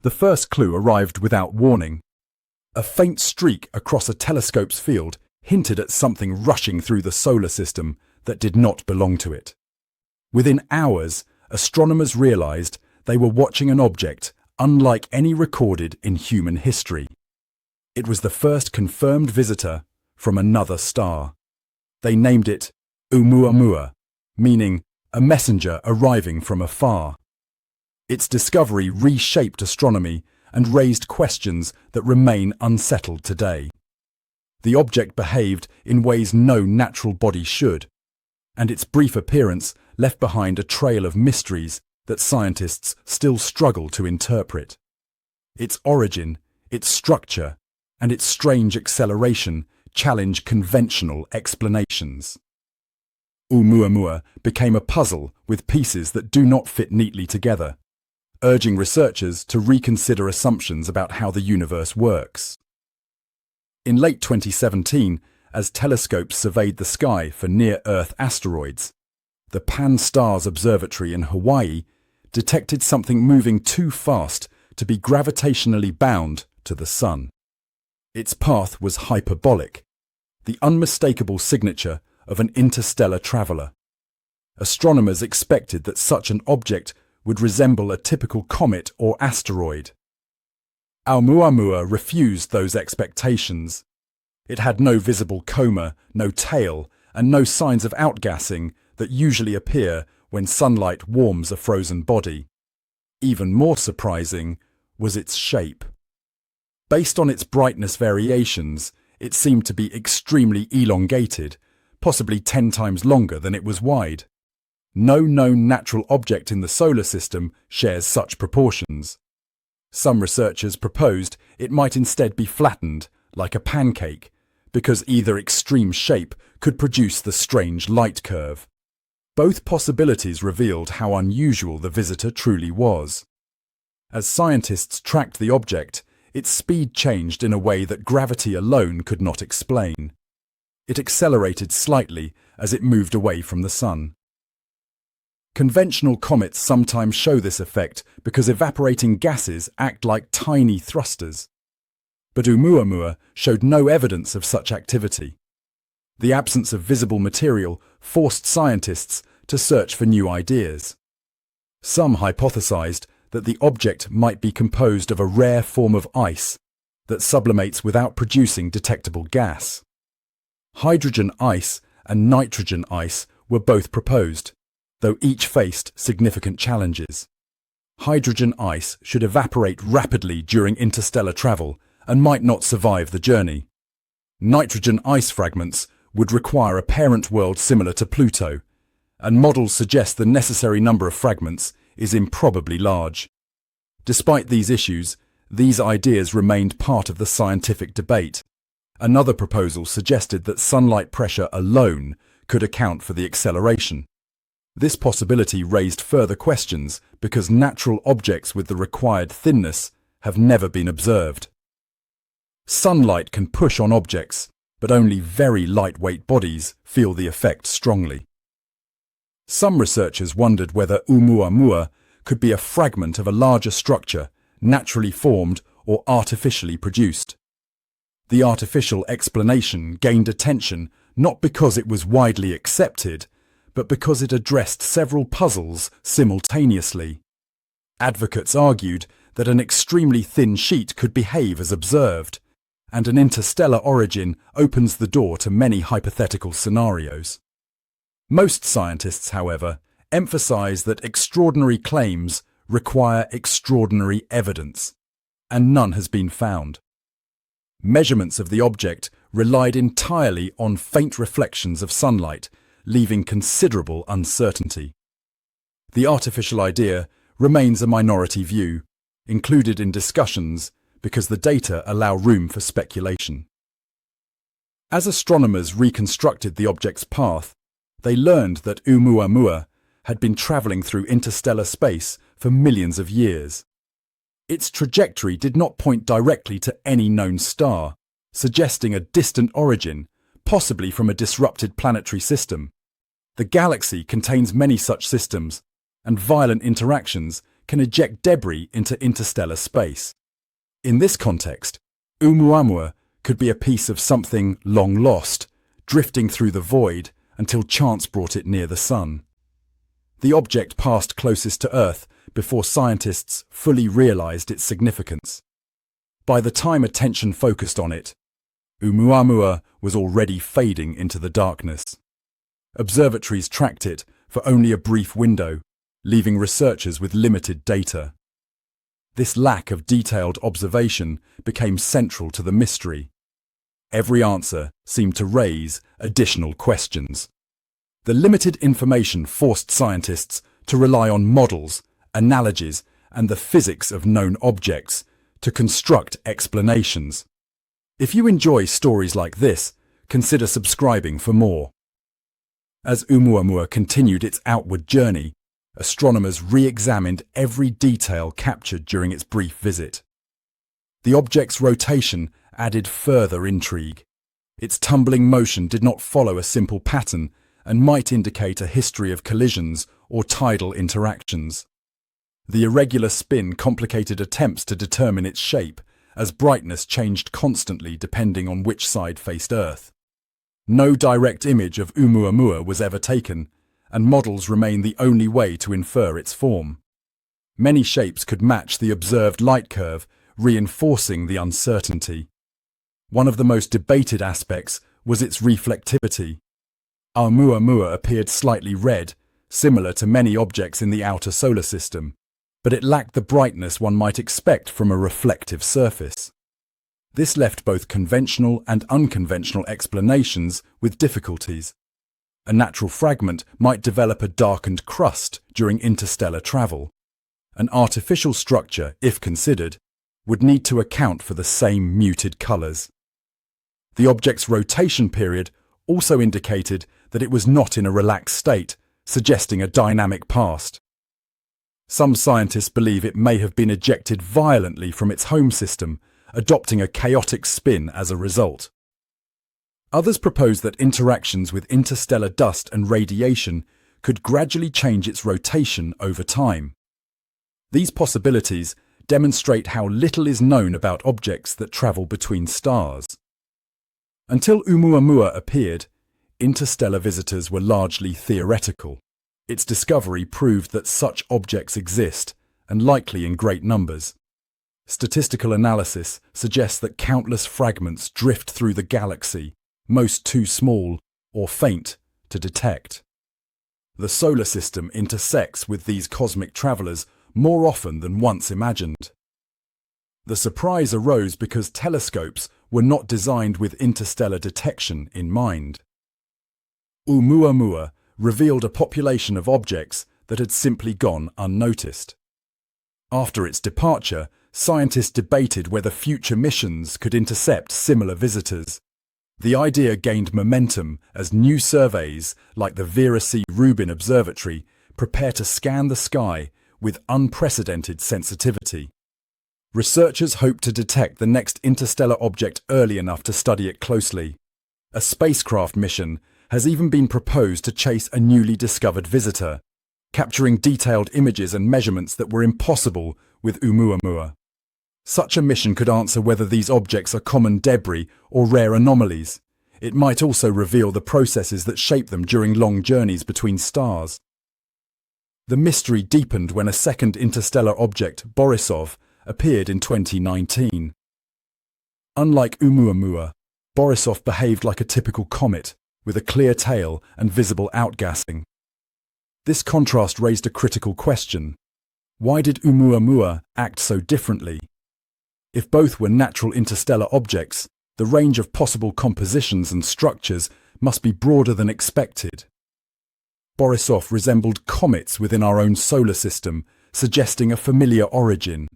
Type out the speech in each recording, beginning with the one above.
The first clue arrived without warning. A faint streak across a telescope's field hinted at something rushing through the solar system that did not belong to it. Within hours, astronomers realized they were watching an object unlike any recorded in human history. It was the first confirmed visitor from another star. They named it Oumuamua, meaning a messenger arriving from afar. Its discovery reshaped astronomy and raised questions that remain unsettled today. The object behaved in ways no natural body should, and its brief appearance left behind a trail of mysteries that scientists still struggle to interpret. Its origin, its structure, and its strange acceleration challenge conventional explanations. Oumuamua became a puzzle with pieces that do not fit neatly together, urging researchers to reconsider assumptions about how the universe works. In late 2017, as telescopes surveyed the sky for near-Earth asteroids, the Pan-STARRS Observatory in Hawaii detected something moving too fast to be gravitationally bound to the Sun. Its path was hyperbolic, the unmistakable signature of an interstellar traveler. Astronomers expected that such an object would resemble a typical comet or asteroid. Oumuamua refused those expectations. It had no visible coma, no tail, and no signs of outgassing that usually appear when sunlight warms a frozen body. Even more surprising was its shape. Based on its brightness variations, it seemed to be extremely elongated, possibly 10 times longer than it was wide. No known natural object in the solar system shares such proportions. Some researchers proposed it might instead be flattened, like a pancake, because either extreme shape could produce the strange light curve. Both possibilities revealed how unusual the visitor truly was. As scientists tracked the object, its speed changed in a way that gravity alone could not explain. It accelerated slightly as it moved away from the Sun. Conventional comets sometimes show this effect because evaporating gases act like tiny thrusters. But Oumuamua showed no evidence of such activity. The absence of visible material forced scientists to search for new ideas. Some hypothesized that the object might be composed of a rare form of ice that sublimates without producing detectable gas. Hydrogen ice and nitrogen ice were both proposed, though each faced significant challenges. Hydrogen ice should evaporate rapidly during interstellar travel and might not survive the journey. Nitrogen ice fragments would require a parent world similar to Pluto, and models suggest the necessary number of fragments is improbably large. Despite these issues, these ideas remained part of the scientific debate. Another proposal suggested that sunlight pressure alone could account for the acceleration. This possibility raised further questions because natural objects with the required thinness have never been observed. Sunlight can push on objects, but only very lightweight bodies feel the effect strongly. Some researchers wondered whether Oumuamua could be a fragment of a larger structure, naturally formed or artificially produced. The artificial explanation gained attention not because it was widely accepted, but because it addressed several puzzles simultaneously. Advocates argued that an extremely thin sheet could behave as observed, and an interstellar origin opens the door to many hypothetical scenarios. Most scientists, however, emphasize that extraordinary claims require extraordinary evidence, and none has been found. Measurements of the object relied entirely on faint reflections of sunlight, leaving considerable uncertainty. The artificial idea remains a minority view, included in discussions because the data allow room for speculation. As astronomers reconstructed the object's path, they learned that Oumuamua had been traveling through interstellar space for millions of years. Its trajectory did not point directly to any known star, suggesting a distant origin, possibly from a disrupted planetary system. The galaxy contains many such systems, and violent interactions can eject debris into interstellar space. In this context, Oumuamua could be a piece of something long lost, drifting through the void until chance brought it near the Sun. The object passed closest to Earth before scientists fully realized its significance. By the time attention focused on it, Oumuamua was already fading into the darkness. Observatories tracked it for only a brief window, leaving researchers with limited data. This lack of detailed observation became central to the mystery. Every answer seemed to raise additional questions. The limited information forced scientists to rely on models, analogies, and the physics of known objects to construct explanations. If you enjoy stories like this, consider subscribing for more. As Oumuamua continued its outward journey, astronomers re-examined every detail captured during its brief visit. The object's rotation added further intrigue. Its tumbling motion did not follow a simple pattern and might indicate a history of collisions or tidal interactions. The irregular spin complicated attempts to determine its shape, as brightness changed constantly depending on which side faced Earth. No direct image of Oumuamua was ever taken, and models remain the only way to infer its form. Many shapes could match the observed light curve, reinforcing the uncertainty. One of the most debated aspects was its reflectivity. Oumuamua appeared slightly red, similar to many objects in the outer solar system, but it lacked the brightness one might expect from a reflective surface. This left both conventional and unconventional explanations with difficulties. A natural fragment might develop a darkened crust during interstellar travel. An artificial structure, if considered, would need to account for the same muted colors. The object's rotation period also indicated that it was not in a relaxed state, suggesting a dynamic past. Some scientists believe it may have been ejected violently from its home system, adopting a chaotic spin as a result. Others propose that interactions with interstellar dust and radiation could gradually change its rotation over time. These possibilities demonstrate how little is known about objects that travel between stars. Until Oumuamua appeared, interstellar visitors were largely theoretical. Its discovery proved that such objects exist, and likely in great numbers. Statistical analysis suggests that countless fragments drift through the galaxy, most too small or faint to detect. The solar system intersects with these cosmic travelers more often than once imagined. The surprise arose because telescopes were not designed with interstellar detection in mind. Oumuamua revealed a population of objects that had simply gone unnoticed. After its departure, scientists debated whether future missions could intercept similar visitors. The idea gained momentum as new surveys, like the Vera C. Rubin Observatory, prepare to scan the sky with unprecedented sensitivity. Researchers hope to detect the next interstellar object early enough to study it closely. A spacecraft mission has even been proposed to chase a newly discovered visitor, capturing detailed images and measurements that were impossible with Oumuamua. Such a mission could answer whether these objects are common debris or rare anomalies. It might also reveal the processes that shape them during long journeys between stars. The mystery deepened when a second interstellar object, Borisov, appeared in 2019. Unlike Oumuamua, Borisov behaved like a typical comet, with a clear tail and visible outgassing. This contrast raised a critical question. Why did Oumuamua act so differently? If both were natural interstellar objects, the range of possible compositions and structures must be broader than expected. Borisov resembled comets within our own solar system, suggesting a familiar origin.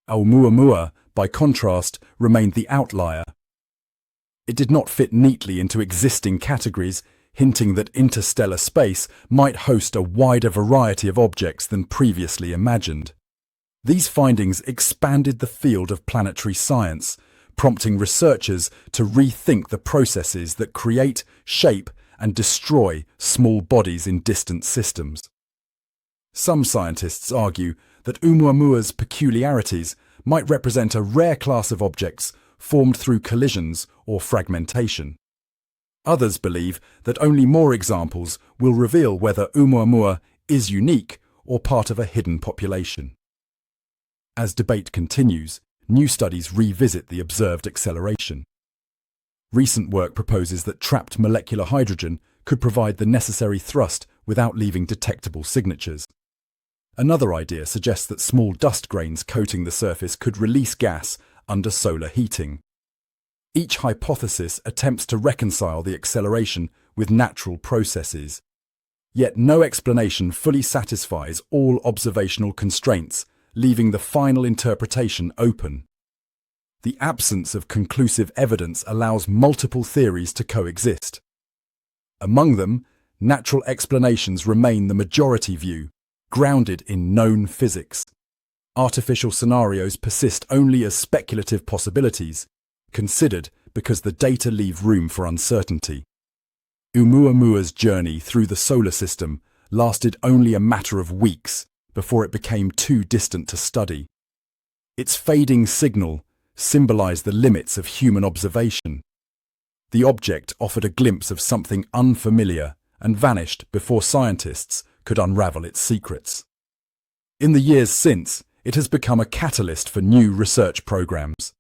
Oumuamua, by contrast, remained the outlier. It did not fit neatly into existing categories, hinting that interstellar space might host a wider variety of objects than previously imagined. These findings expanded the field of planetary science, prompting researchers to rethink the processes that create, shape, and destroy small bodies in distant systems. Some scientists argue that Oumuamua's peculiarities might represent a rare class of objects formed through collisions or fragmentation. Others believe that only more examples will reveal whether Oumuamua is unique or part of a hidden population. As debate continues, new studies revisit the observed acceleration. Recent work proposes that trapped molecular hydrogen could provide the necessary thrust without leaving detectable signatures. Another idea suggests that small dust grains coating the surface could release gas under solar heating. Each hypothesis attempts to reconcile the acceleration with natural processes. Yet no explanation fully satisfies all observational constraints, leaving the final interpretation open. The absence of conclusive evidence allows multiple theories to coexist. Among them, natural explanations remain the majority view, grounded in known physics. Artificial scenarios persist only as speculative possibilities, considered because the data leave room for uncertainty. Oumuamua's journey through the solar system lasted only a matter of weeks before it became too distant to study. Its fading signal symbolized the limits of human observation. The object offered a glimpse of something unfamiliar and vanished before scientists could unravel its secrets. In the years since, it has become a catalyst for new research programs.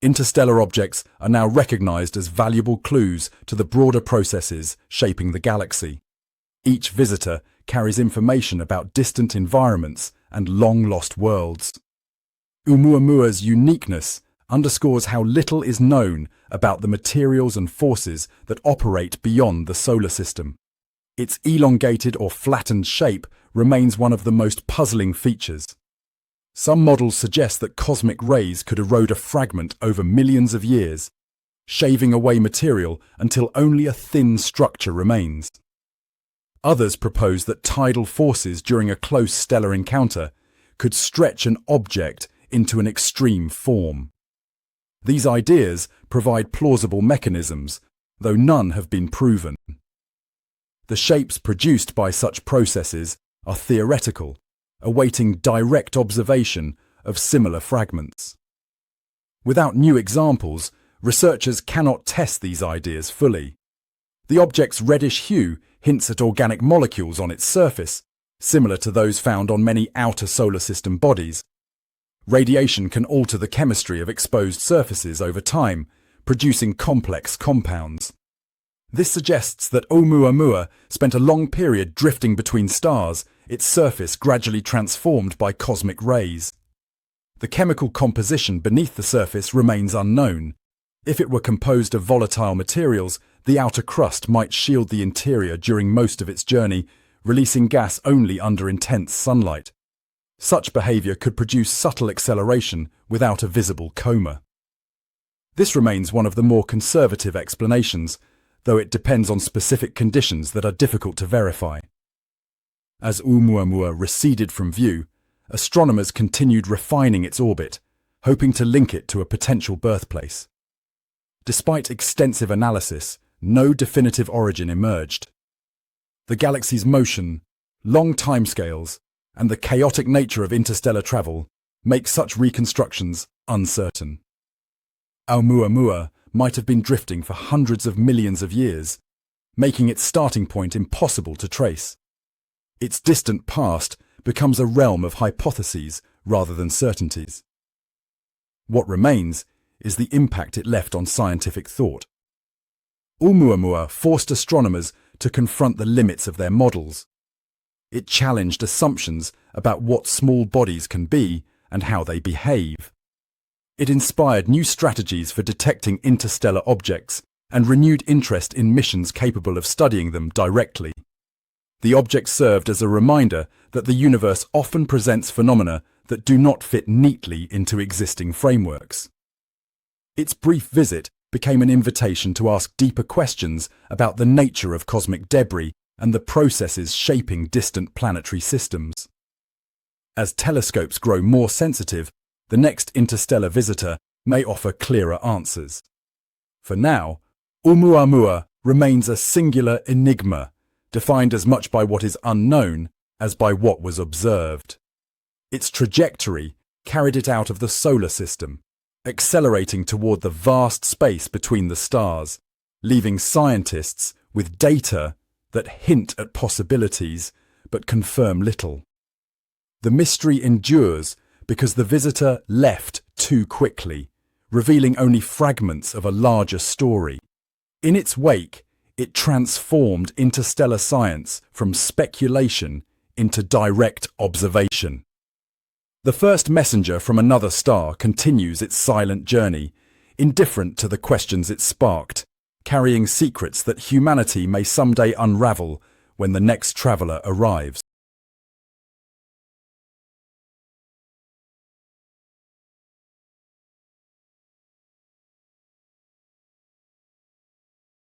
Interstellar objects are now recognized as valuable clues to the broader processes shaping the galaxy. Each visitor carries information about distant environments and long-lost worlds. Oumuamua's uniqueness underscores how little is known about the materials and forces that operate beyond the solar system. Its elongated or flattened shape remains one of the most puzzling features. Some models suggest that cosmic rays could erode a fragment over millions of years, shaving away material until only a thin structure remains. Others propose that tidal forces during a close stellar encounter could stretch an object into an extreme form. These ideas provide plausible mechanisms, though none have been proven. The shapes produced by such processes are theoretical, awaiting direct observation of similar fragments. Without new examples, researchers cannot test these ideas fully. The object's reddish hue hints at organic molecules on its surface, similar to those found on many outer solar system bodies. Radiation can alter the chemistry of exposed surfaces over time, producing complex compounds. This suggests that Oumuamua spent a long period drifting between stars, its surface gradually transformed by cosmic rays. The chemical composition beneath the surface remains unknown. If it were composed of volatile materials, the outer crust might shield the interior during most of its journey, releasing gas only under intense sunlight. Such behavior could produce subtle acceleration without a visible coma. This remains one of the more conservative explanations, though it depends on specific conditions that are difficult to verify. As Oumuamua receded from view, astronomers continued refining its orbit, hoping to link it to a potential birthplace. Despite extensive analysis, no definitive origin emerged. The galaxy's motion, long timescales, and the chaotic nature of interstellar travel make such reconstructions uncertain. Oumuamua might have been drifting for hundreds of millions of years, making its starting point impossible to trace. Its distant past becomes a realm of hypotheses rather than certainties. What remains is the impact it left on scientific thought. Oumuamua forced astronomers to confront the limits of their models. It challenged assumptions about what small bodies can be and how they behave. It inspired new strategies for detecting interstellar objects and renewed interest in missions capable of studying them directly. The object served as a reminder that the universe often presents phenomena that do not fit neatly into existing frameworks. Its brief visit became an invitation to ask deeper questions about the nature of cosmic debris and the processes shaping distant planetary systems. As telescopes grow more sensitive, the next interstellar visitor may offer clearer answers. For now, Oumuamua remains a singular enigma, defined as much by what is unknown as by what was observed. Its trajectory carried it out of the solar system, accelerating toward the vast space between the stars, leaving scientists with data that hint at possibilities but confirm little. The mystery endures because the visitor left too quickly, revealing only fragments of a larger story. In its wake, it transformed interstellar science from speculation into direct observation. The first messenger from another star continues its silent journey, indifferent to the questions it sparked, carrying secrets that humanity may someday unravel when the next traveler arrives.